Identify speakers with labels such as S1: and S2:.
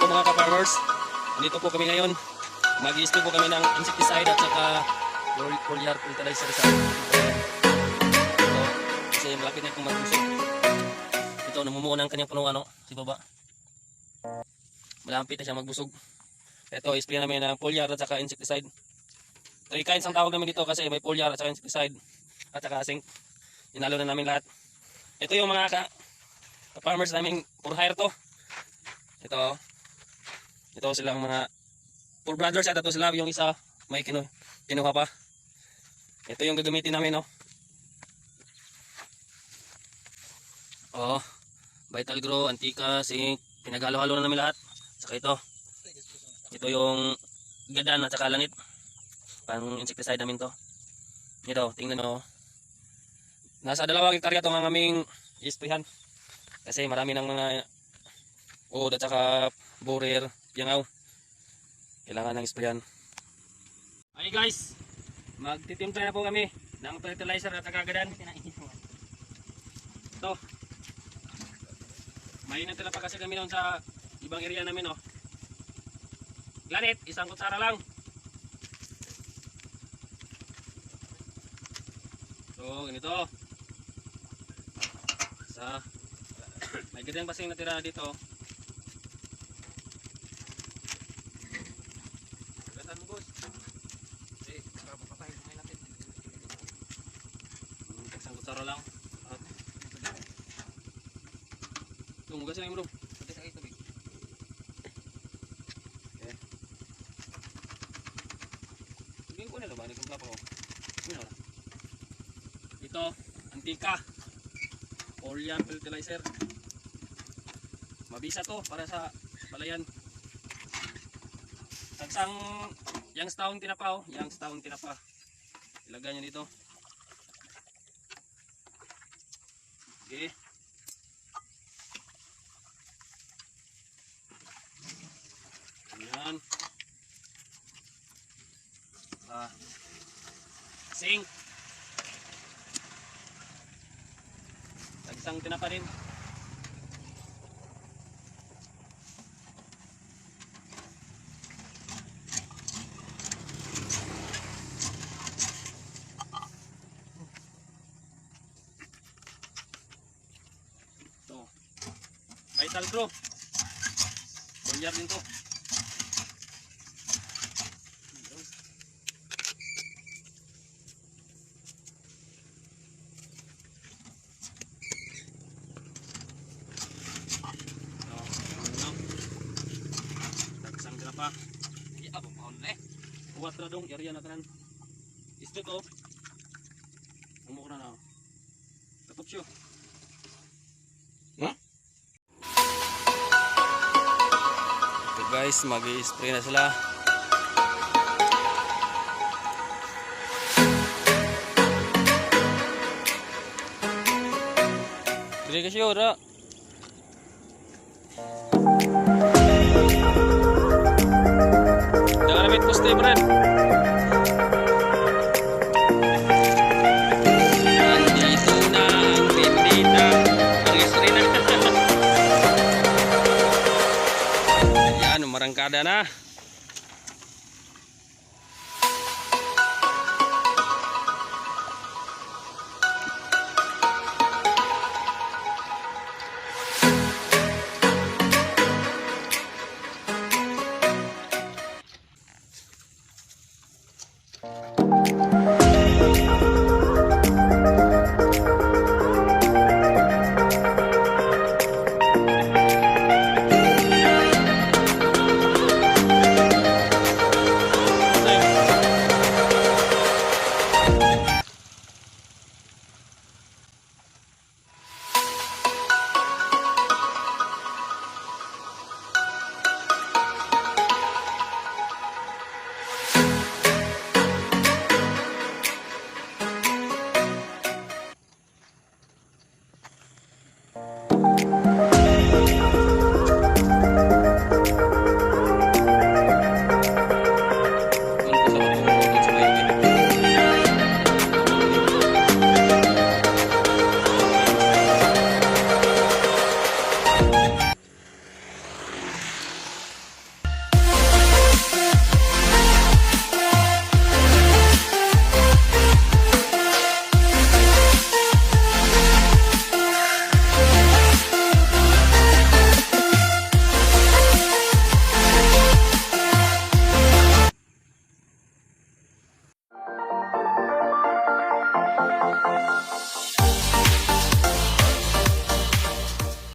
S1: po mga ka-farmers. Dito po kami ngayon. Mag-i-spray po kami ng insecticide at saka foliar fertilizer sa ito. Kasi malapit na itong magbusog. Ito, namumuo ng kanyang puno si baba. Malapit na siya magbusog. Ito, i-spray namin ng foliar at saka insecticide. 3 kinds ang tawag namin dito kasi may foliar at saka insecticide at saka zinc. Inalo na namin lahat. Ito yung mga ka-farmers namin for hire to. Ito silang mga four brothers at ito sila yung isa may kinuha pa. Ito yung gagamitin namin Vital Grow, Antica, Zinc, pinaghalo-halo na namin lahat. Saka ito yung gadan at saka lanit. Pang insecticide namin to. Ito, tingnan mo. Nasa 2 hektarya itong aming isprayan. Kasi marami ng mga at saka borer, yangaw. Kailangan ng isprayan. Ay guys, magtitimpla na po kami ng fertilizer at saka gadan. Ito. May natila pa kasi kami doon sa ibang area namin Granite, 1 kutsara lang. So, ganito. May gadang pasing natira dito. Gatan mo, boss. Kasi, papatayin ngayon natin. 1 kutsara lang. Tumugas na yung bro. Pati sa tubig. Okay. Tugin ko na ba? Nagkumpla pa ko. Ito, Antica. Foliar fertilizer. Mabisa to para sa palayan. Tagsang yang taong tinapa yang taong tinapa. Ilagay niyo dito. Okay. Ayan. Zinc. Tagsang tinapa din. Vital Grow. Foliar din to. Tagsang tinapa. Abang paon na Uwat na dong, area na tanan. Isto to. Umuk na na. Tapos siyo. Guys, mag-i-spray na sila. Dili kasi ora. Jangan ambil poste, Brad. Andito na ang bendita. Ang spray na. Marangkada na.